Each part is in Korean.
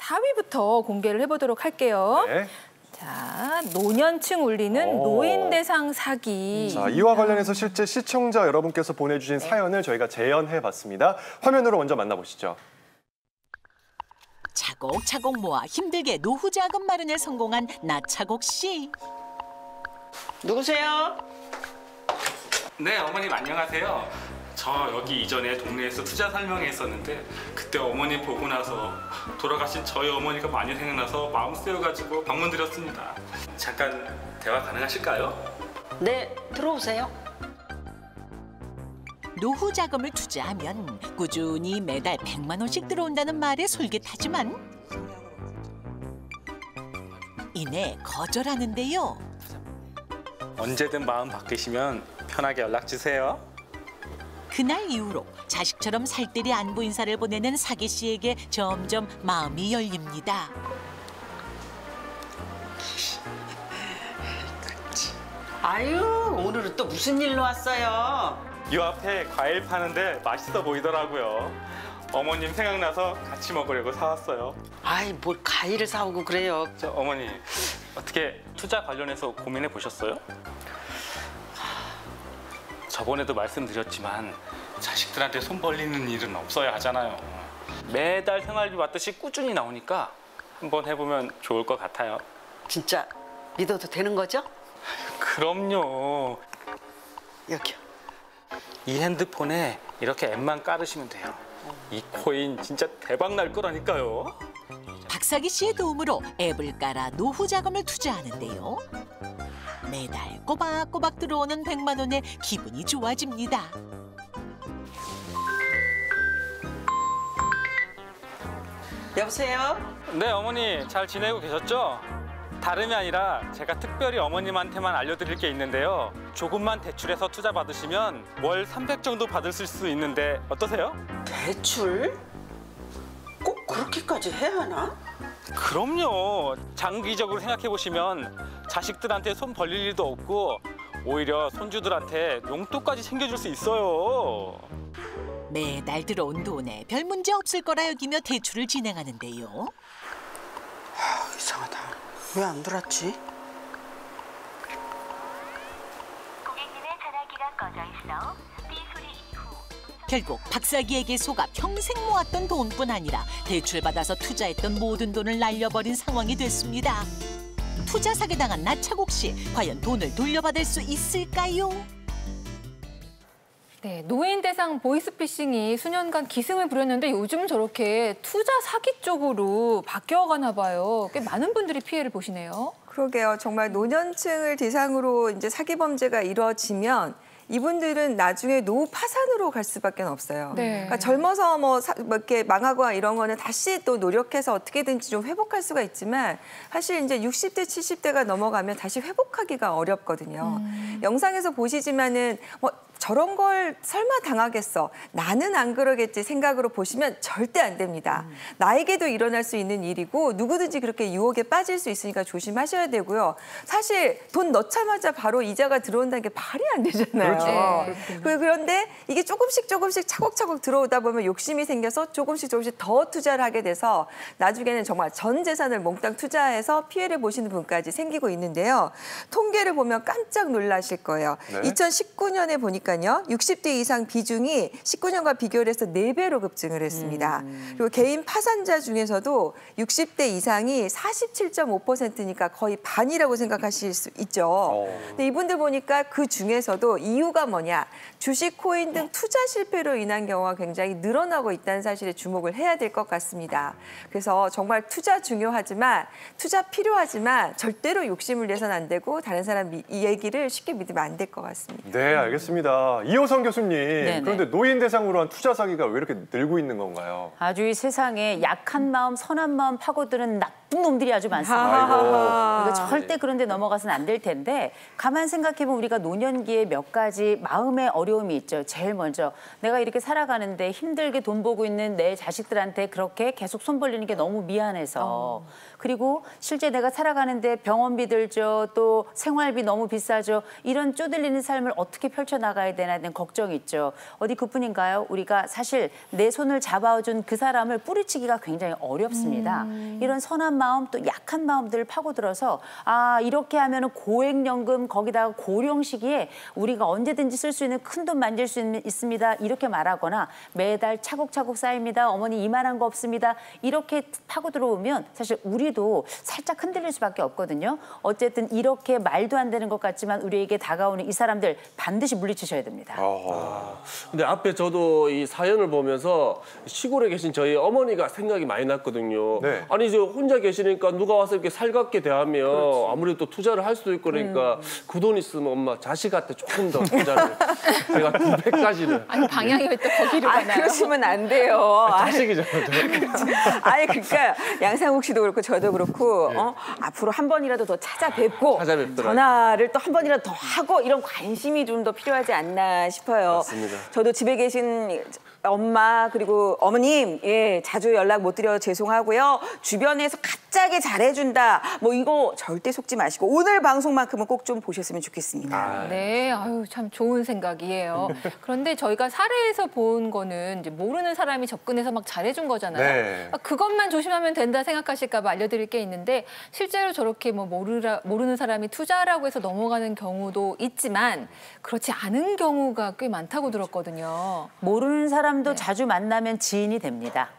4위부터 공개를 해보도록 할게요. 네. 자, 노년층 울리는 노인 대상 사기. 자, 이와 관련해서 실제 시청자 여러분께서 보내주신 사연을 저희가 재현해봤습니다. 화면으로 먼저 만나보시죠. 차곡차곡 모아 힘들게 노후 자금 마련에 성공한 나차곡 씨. 누구세요? 네, 어머님 안녕하세요. 저 여기 이전에 동네에서 투자 설명회 했었는데 그때 어머니 보고 나서 돌아가신 저희 어머니가 많이 생각나서 마음 쓰여가지고 방문 드렸습니다. 잠깐 대화 가능하실까요? 네, 들어오세요. 노후 자금을 투자하면 꾸준히 매달 100만 원씩 들어온다는 말에 솔깃하지만 이내 거절하는데요. 언제든 마음 바뀌시면 편하게 연락 주세요. 그날 이후로 자식처럼 살뜰히 안부 인사를 보내는 사기 씨에게 점점 마음이 열립니다. 아유, 오늘은 또 무슨 일로 왔어요? 이 앞에 과일 파는데 맛있어 보이더라고요. 어머님 생각나서 같이 먹으려고 사왔어요. 아이, 뭘 과일을 사오고 그래요. 저 어머니 어떻게 투자 관련해서 고민해 보셨어요? 저번에도 말씀드렸지만 자식들한테 손 벌리는 일은 없어야 하잖아요. 매달 생활비 받듯이 꾸준히 나오니까 한번 해보면 좋을 것 같아요. 진짜 믿어도 되는 거죠? 그럼요. 여기요. 이 핸드폰에 이렇게 앱만 깔으시면 돼요. 이 코인 진짜 대박 날 거라니까요. 박사기 씨의 도움으로 앱을 깔아 노후 자금을 투자하는데요. 매달 꼬박꼬박 들어오는 100만 원에 기분이 좋아집니다. 여보세요? 네, 어머니 잘 지내고 계셨죠? 다름이 아니라 제가 특별히 어머님한테만 알려드릴 게 있는데요. 조금만 대출해서 투자 받으시면 월 300 정도 받으실 수 있는데 어떠세요? 대출? 꼭 그렇게까지 해야 하나? 그럼요. 장기적으로 생각해 보시면 자식들한테 손 벌릴 일도 없고 오히려 손주들한테 용돈까지 챙겨줄 수 있어요. 매달 들어온 돈에 별 문제 없을 거라 여기며 대출을 진행하는데요. 이상하다. 왜 안 들어왔지? 고객님의 전화기가 꺼져 있어 삐 소리 이후 결국 박사기에게 속아 평생 모았던 돈뿐 아니라 대출받아서 투자했던 모든 돈을 날려버린 상황이 됐습니다. 투자 사기당한 나차곡 씨, 과연 돈을 돌려받을 수 있을까요? 네, 노인 대상 보이스피싱이 수년간 기승을 부렸는데 요즘 저렇게 투자 사기 쪽으로 바뀌어가나 봐요. 꽤 많은 분들이 피해를 보시네요. 그러게요. 정말 노년층을 대상으로 이제 사기 범죄가 이루어지면 이분들은 나중에 노후 파산으로 갈 수밖에 없어요. 네. 그러니까 젊어서 뭐 이렇게 망하거나 이런 거는 다시 또 노력해서 어떻게든지 좀 회복할 수가 있지만 사실 이제 60대, 70대가 넘어가면 다시 회복하기가 어렵거든요. 영상에서 보시지만은 뭐 저런 걸 설마 당하겠어. 나는 안 그러겠지 생각으로 보시면 절대 안 됩니다. 나에게도 일어날 수 있는 일이고 누구든지 그렇게 유혹에 빠질 수 있으니까 조심하셔야 되고요. 사실 돈 넣자마자 바로 이자가 들어온다는 게 말이 안 되잖아요. 그렇죠. 그런데 이게 조금씩 차곡차곡 들어오다 보면 욕심이 생겨서 조금씩 더 투자를 하게 돼서 나중에는 정말 전 재산을 몽땅 투자해서 피해를 보시는 분까지 생기고 있는데요. 통계를 보면 깜짝 놀라실 거예요. 네. 2019년에 보니까요. 60대 이상 비중이 19년과 비교를 해서 4배로 급증을 했습니다. 그리고 개인 파산자 중에서도 60대 이상이 47.5%니까 거의 반이라고 생각하실 수 있죠. 근데 이분들 보니까 그 중에서도 이유가 뭐냐. 주식, 코인 등 투자 실패로 인한 경우가 굉장히 늘어나고 있다는 사실에 주목을 해야 될 것 같습니다. 그래서 정말 투자 중요하지만 투자 필요하지만 절대로 욕심을 내선 안 되고 다른 사람 이 얘기를 쉽게 믿으면 안 될 것 같습니다. 네, 알겠습니다. 이호성 교수님, 네네. 그런데 노인 대상으로 한 투자 사기가 왜 이렇게 늘고 있는 건가요? 아주 이 세상에 약한 마음, 선한 마음 파고드는 나쁜 놈들이 아주 많습니다. 이거 절대 그런 데 넘어가서는 안 될 텐데 가만 생각해보면 우리가 노년기에 몇 가지 마음의 어려움이 있죠. 제일 먼저 내가 이렇게 살아가는데 힘들게 돈 벌고 있는 내 자식들한테 그렇게 계속 손 벌리는 게 너무 미안해서 그리고 실제 내가 살아가는데 병원비 들죠. 또 생활비 너무 비싸죠. 이런 쪼들리는 삶을 어떻게 펼쳐나가야 되나는 걱정이 있죠. 어디 그뿐인가요? 우리가 사실 내 손을 잡아준 그 사람을 뿌리치기가 굉장히 어렵습니다. 이런 선한 마음 또 약한 마음들을 파고들어서 아 이렇게 하면은 고액연금 거기다가 고령 시기에 우리가 언제든지 쓸 수 있는 큰 돈 만질 수 있습니다. 이렇게 말하거나 매달 차곡차곡 쌓입니다. 어머니 이만한 거 없습니다. 이렇게 파고 들어오면 사실 우리도 살짝 흔들릴 수밖에 없거든요. 어쨌든 이렇게 말도 안 되는 것 같지만 우리에게 다가오는 이 사람들 반드시 물리치셔야 됩니다. 근데 앞에 저도 이 사연을 보면서 시골에 계신 저희 어머니가 생각이 많이 났거든요. 네. 아니 저 혼자 계시니까 누가 와서 이렇게 살갑게 대하면 아무래도 또 투자를 할 수도 있고 그러니까 그 돈 있으면 엄마 자식한테 조금 더 투자를 제가 200까지는 아니 방향이 왜 또 거기로 아, 가나요? 그러시면 안 돼요. 자식이잖아요. 아니 그러니까 양상욱 씨도 그렇고 저도 그렇고 앞으로 한 번이라도 더 찾아뵙고 찾아뵙더라고요. 전화를 또 한 번이라도 더 하고 이런 관심이 좀 더 필요하지 않나 싶어요. 맞습니다. 저도 집에 계신 엄마 그리고 어머님 예 자주 연락 못 드려 죄송하고요. 주변에서 갑자기 잘해준다 뭐 이거 절대 속지 마시고 오늘 방송만큼은 꼭 좀 보셨으면 좋겠습니다. 네, 아유 참 좋은 생각이에요. 그런데 저희가 사례에서 본 거는 이제 모르는 사람이 접근해서 막 잘해준 거잖아요. 네. 그것만 조심하면 된다 생각하실까 봐 알려드릴 게 있는데 실제로 저렇게 뭐 모르는 사람이 투자라고 해서 넘어가는 경우도 있지만 그렇지 않은 경우가 꽤 많다고 들었거든요. 모르는 사람도 자주 만나면 지인이 됩니다.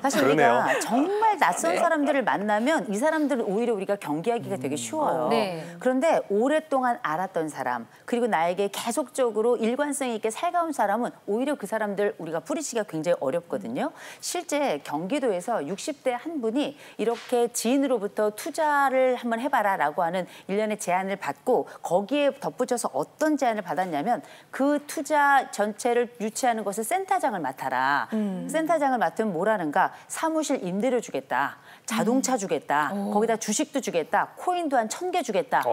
사실 그러네요. 우리가 정말 낯선 사람들을 만나면 이 사람들은 오히려 우리가 경계하기가 되게 쉬워요. 네. 그런데 오랫동안 알았던 사람 그리고 나에게 계속적으로 일관성 있게 살가운 사람은 오히려 그 사람들 우리가 뿌리치기가 굉장히 어렵거든요. 실제 경기도에서 60대 한 분이 이렇게 지인으로부터 투자를 한번 해봐라라고 하는 일련의 제안을 받고 거기에 덧붙여서 어떤 제안을 받았냐면 그 투자 전체를 유치하는 것을 센터장을 맡아라. 센터장을 맡으면 뭐라는가? 사무실 임대료 주겠다. 자동차 주겠다. 거기다 주식도 주겠다. 코인도 한 1000개 주겠다.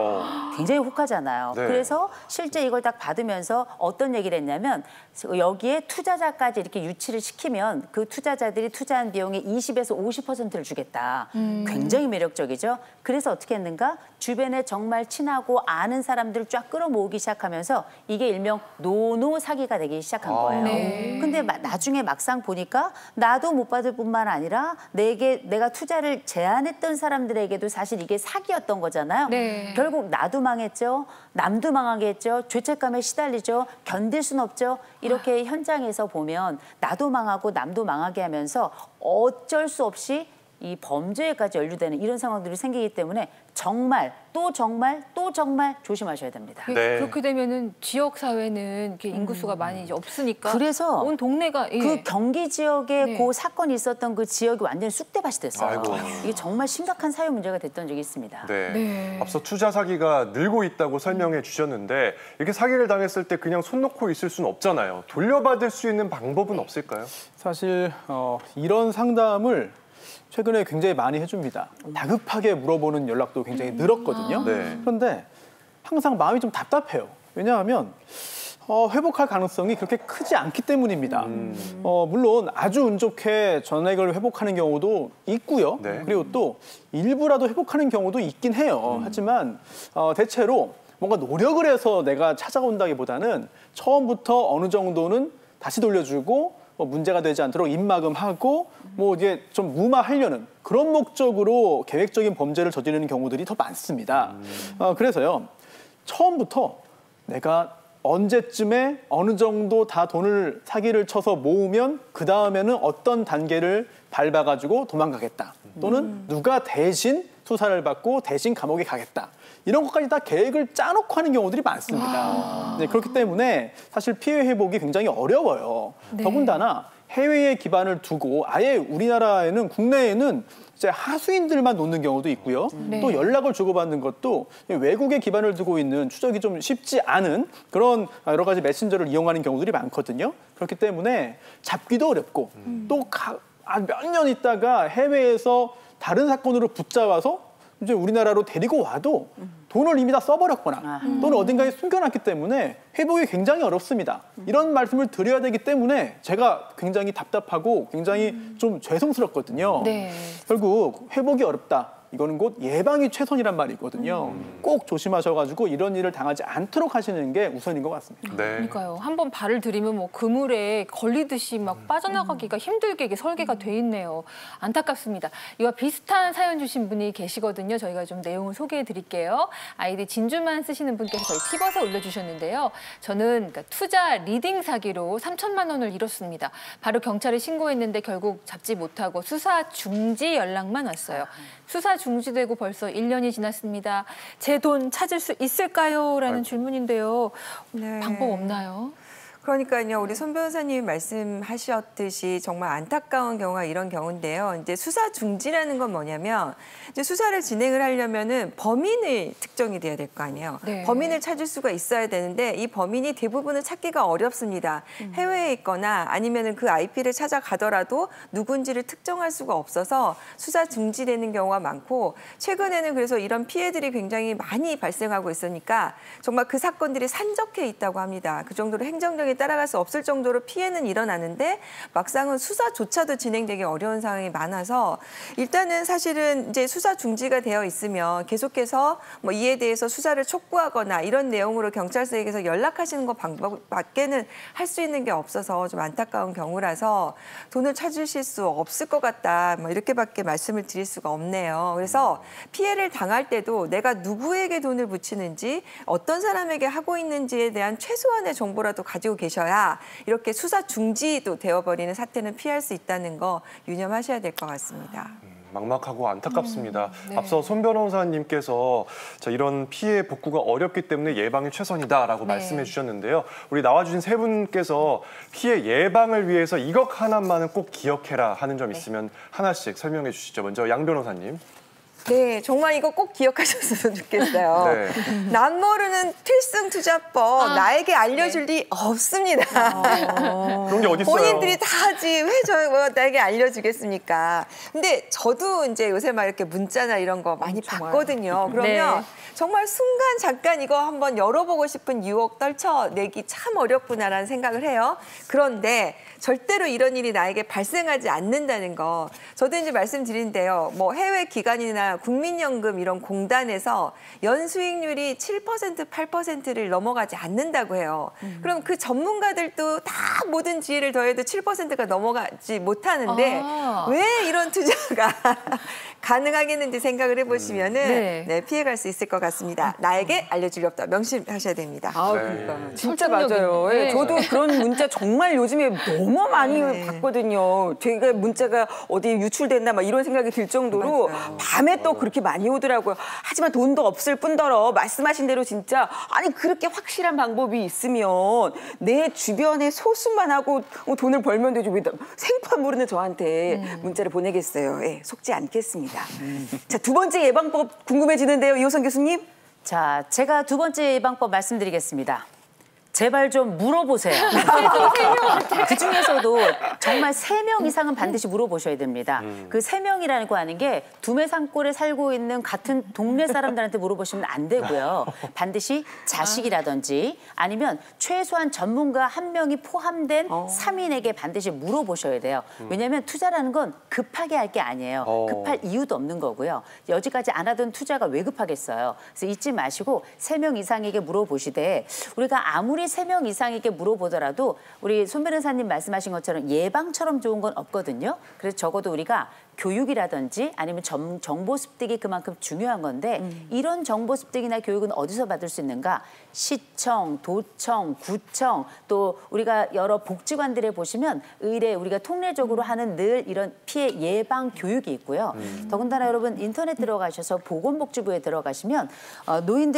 굉장히 혹하잖아요. 네. 그래서 실제 이걸 딱 받으면서 어떤 얘기를 했냐면 여기에 투자자까지 이렇게 유치를 시키면 그 투자자들이 투자한 비용의 20에서 50%를 주겠다. 굉장히 매력적이죠. 그래서 어떻게 했는가? 주변에 정말 친하고 아는 사람들을 쫙 끌어모으기 시작하면서 이게 일명 노노 사기가 되기 시작한 거예요. 네. 근데 나중에 막상 보니까 나도 못 받을 뿐만 아니라 내가 투자를 제안했던 사람들에게도 사실 이게 사기였던 거잖아요. 네. 결국 나도 망했죠. 남도 망하게 했죠. 죄책감에 시달리죠. 견딜 순 없죠. 이렇게 현장에서 보면 나도 망하고 남도 망하게 하면서 어쩔 수 없이 이 범죄에까지 연루되는 이런 상황들이 생기기 때문에 정말 또 정말 또 정말 조심하셔야 됩니다. 네. 그렇게 되면은 지역 사회는 이렇게 인구수가 많이 이제 없으니까 그래서 온 동네가 그 경기 지역에 네. 그 사건이 있었던 그 지역이 완전히 쑥대밭이 됐어요. 아이고. 이게 정말 심각한 사회 문제가 됐던 적이 있습니다. 네. 네. 앞서 투자 사기가 늘고 있다고 설명해 주셨는데 이렇게 사기를 당했을 때 그냥 손 놓고 있을 수는 없잖아요. 돌려받을 수 있는 방법은 없을까요? 사실 이런 상담을 최근에 굉장히 많이 해줍니다. 다급하게 물어보는 연락도 굉장히 늘었거든요. 네. 그런데 항상 마음이 좀 답답해요. 왜냐하면 회복할 가능성이 그렇게 크지 않기 때문입니다. 물론 아주 운 좋게 전액을 회복하는 경우도 있고요. 네. 그리고 또 일부라도 회복하는 경우도 있긴 해요. 하지만 대체로 뭔가 노력을 해서 내가 찾아온다기보다는 처음부터 어느 정도는 다시 돌려주고 문제가 되지 않도록 입막음하고 뭐 이게 좀 무마하려는 그런 목적으로 계획적인 범죄를 저지르는 경우들이 더 많습니다. 그래서요 처음부터 내가 언제쯤에 어느 정도 다 돈을 사기를 쳐서 모으면 그 다음에는 어떤 단계를 밟아가지고 도망가겠다. 또는 누가 대신 수사를 받고 대신 감옥에 가겠다. 이런 것까지 다 계획을 짜놓고 하는 경우들이 많습니다. 네, 그렇기 때문에 사실 피해 회복이 굉장히 어려워요. 네. 더군다나 해외에 기반을 두고 아예 우리나라에는 국내에는 이제 하수인들만 놓는 경우도 있고요. 네. 또 연락을 주고받는 것도 외국에 기반을 두고 있는 추적이 좀 쉽지 않은 그런 여러 가지 메신저를 이용하는 경우들이 많거든요. 그렇기 때문에 잡기도 어렵고 또 몇 년 있다가 해외에서 다른 사건으로 붙잡아서 이제 우리나라로 데리고 와도 돈을 이미 다 써버렸거나 또는 어딘가에 숨겨놨기 때문에 회복이 굉장히 어렵습니다. 이런 말씀을 드려야 되기 때문에 제가 굉장히 답답하고 굉장히 좀 죄송스럽거든요. 네. 결국 회복이 어렵다. 이거는 곧 예방이 최선이란 말이거든요. 꼭 조심하셔가지고 이런 일을 당하지 않도록 하시는 게 우선인 것 같습니다. 네. 그러니까요. 한번 발을 들이면 뭐 그물에 걸리듯이 막 빠져나가기가 힘들게 이게 설계가 돼 있네요. 안타깝습니다. 이와 비슷한 사연 주신 분이 계시거든요. 저희가 좀 내용을 소개해 드릴게요. 아이디 진주만 쓰시는 분께서 저희 팁에서 올려주셨는데요. 저는 그러니까 투자 리딩 사기로 3천만 원을 잃었습니다. 바로 경찰에 신고했는데 결국 잡지 못하고 수사 중지 연락만 왔어요. 수사 중지되고 벌써 1년이 지났습니다. 제 돈 찾을 수 있을까요? 라는 질문인데요. 네. 방법 없나요? 그러니까요, 우리 손 변호사님이 말씀하셨듯이 정말 안타까운 경우가 이런 경우인데요. 이제 수사 중지라는 건 뭐냐면 이제 수사를 진행을 하려면은 범인을 특정이 돼야 될 거 아니에요. 네. 범인을 찾을 수가 있어야 되는데 이 범인이 대부분은 찾기가 어렵습니다. 해외에 있거나 아니면은 그 IP를 찾아가더라도 누군지를 특정할 수가 없어서 수사 중지되는 경우가 많고 최근에는 그래서 이런 피해들이 굉장히 많이 발생하고 있으니까 정말 그 사건들이 산적해 있다고 합니다. 그 정도로 행정력이 따라갈 수 없을 정도로 피해는 일어나는데 막상은 수사조차도 진행되기 어려운 상황이 많아서 일단은 사실은 이제 수사 중지가 되어 있으면 계속해서 뭐 이에 대해서 수사를 촉구하거나 이런 내용으로 경찰서에게서 연락하시는 것 방법밖에는 할 수 있는 게 없어서 좀 안타까운 경우라서 돈을 찾으실 수 없을 것 같다. 뭐 이렇게밖에 말씀을 드릴 수가 없네요. 그래서 피해를 당할 때도 내가 누구에게 돈을 붙이는지 어떤 사람에게 하고 있는지에 대한 최소한의 정보라도 가지고 계셔야 이렇게 수사 중지도 되어버리는 사태는 피할 수 있다는 거 유념하셔야 될 것 같습니다. 막막하고 안타깝습니다. 네. 앞서 손 변호사님께서 자, 이런 피해 복구가 어렵기 때문에 예방이 최선이다라고 네. 말씀해 주셨는데요. 우리 나와주신 세 분께서 피해 예방을 위해서 이것 하나만은 꼭 기억해라 하는 점 있으면 하나씩 설명해 주시죠. 먼저 양 변호사님. 네, 정말 이거 꼭 기억하셨으면 좋겠어요. 네. 남 모르는 필승 투자법 나에게 알려줄 리 없습니다. 그런 게 어디 있어요? 본인들이 다 하지 왜 저 나에게 알려주겠습니까? 근데 저도 이제 요새 막 이렇게 문자나 이런 거 많이 받거든요. 그러면 네. 정말 순간 잠깐 이거 한번 열어보고 싶은 유혹 떨쳐내기 참 어렵구나라는 생각을 해요. 그런데 절대로 이런 일이 나에게 발생하지 않는다는 거. 저도 이제 말씀드린데요. 뭐 해외 기관이나 국민연금 이런 공단에서 연수익률이 7%, 8%를 넘어가지 않는다고 해요. 그럼 그 전문가들도 다 모든 지혜를 더해도 7%가 넘어가지 못하는데 왜 이런 투자가 가능하겠는지 생각을 해보시면은 네, 피해갈 수 있을 것 같습니다. 나에게 알려줄 리 없다. 명심하셔야 됩니다. 그러니까 진짜 맞아요. 예, 저도 그런 문자 정말 요즘에 너무 많이 받거든요. 제가 문자가 어디 유출됐나 막 이런 생각이 들 정도로 밤에 또 그렇게 많이 오더라고요. 하지만 돈도 없을 뿐더러 말씀하신 대로 진짜 아니 그렇게 확실한 방법이 있으면 내 주변에 소수만 하고 돈을 벌면 되지 왜 생판 모르는 저한테 문자를 보내겠어요. 예, 속지 않겠습니다. 자, 두 번째 예방법 궁금해지는데요. 이호선 교수님. 자, 제가 두 번째 예방법 말씀드리겠습니다. 제발 좀 물어보세요. 그 중에서도 정말 3명 이상은 반드시 물어보셔야 됩니다. 그 3명이라는 거 하는 게 두메산골에 살고 있는 같은 동네 사람들한테 물어보시면 안 되고요. 반드시 자식이라든지 아니면 최소한 전문가 1명이 포함된 3인에게 반드시 물어보셔야 돼요. 왜냐하면 투자라는 건 급하게 할 게 아니에요. 급할 이유도 없는 거고요. 여지까지 안 하던 투자가 왜 급하겠어요. 그래서 잊지 마시고 3명 이상에게 물어보시되 우리가 아무리 3명 이상에게 물어보더라도 우리 손 변호사님 말씀하신 것처럼 예방처럼 좋은 건 없거든요. 그래서 적어도 우리가 교육이라든지 아니면 정보 습득이 그만큼 중요한 건데 이런 정보 습득이나 교육은 어디서 받을 수 있는가? 시청, 도청, 구청 또 우리가 여러 복지관들에 보시면 의뢰 우리가 통례적으로 하는 늘 이런 피해 예방 교육이 있고요. 더군다나 여러분 인터넷 들어가셔서 보건복지부에 들어가시면 노인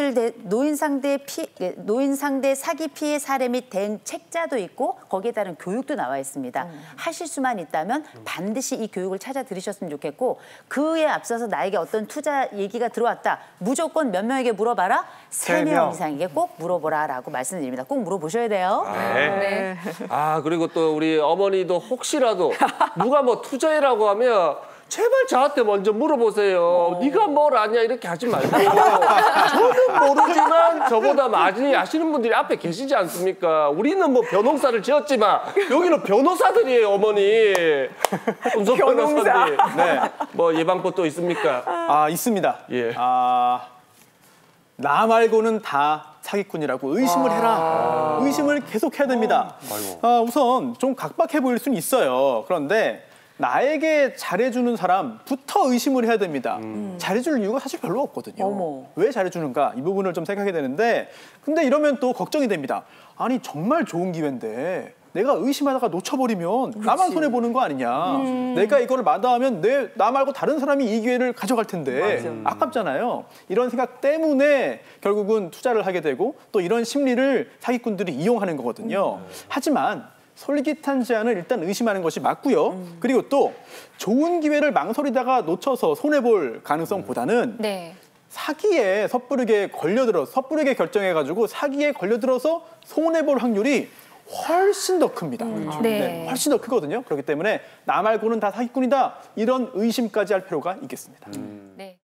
상대 사기 피해 사례 및 대응 책자도 있고 거기에 따른 교육도 나와 있습니다. 하실 수만 있다면 반드시 이 교육을 찾아 들으셨으면 좋겠고 그에 앞서서 나에게 어떤 투자 얘기가 들어왔다. 무조건 몇 명에게 물어봐라. 3명 이상에게 꼭 물어보라라고 말씀드립니다. 꼭 물어보셔야 돼요. 그리고 또 우리 어머니도 혹시라도 누가 뭐 투자해라고 하면 제발 저한테 먼저 물어보세요. 네가 뭘 아냐 이렇게 하지 말고 저는 모르지만 저보다 많이 아시는 분들이 앞에 계시지 않습니까? 우리는 뭐 변호사를 지었지만 여기는 변호사들이에요, 어머니. 손석 변호사님. 네. 뭐 예방법 또 있습니까? 아, 있습니다. 예. 나 말고는 다 사기꾼이라고 의심을 해라. 의심을 계속 해야 됩니다. 우선 좀 각박해 보일 수는 있어요. 그런데 나에게 잘해주는 사람부터 의심을 해야 됩니다. 잘해줄 이유가 사실 별로 없거든요. 왜 잘해주는가? 이 부분을 좀 생각하게 되는데 근데 이러면 또 걱정이 됩니다. 아니 정말 좋은 기회인데 내가 의심하다가 놓쳐버리면 나만 손해보는 거 아니냐. 내가 이거를 마다하면 나 말고 다른 사람이 이 기회를 가져갈 텐데 아깝잖아요. 이런 생각 때문에 결국은 투자를 하게 되고 또 이런 심리를 사기꾼들이 이용하는 거거든요. 하지만 솔깃한 제안을 일단 의심하는 것이 맞고요. 그리고 또 좋은 기회를 망설이다가 놓쳐서 손해볼 가능성보다는 사기에 섣부르게 결정해가지고 사기에 걸려들어서 손해볼 확률이 훨씬 더 큽니다. 네, 훨씬 더 크거든요. 그렇기 때문에 나 말고는 다 사기꾼이다. 이런 의심까지 할 필요가 있겠습니다. 네.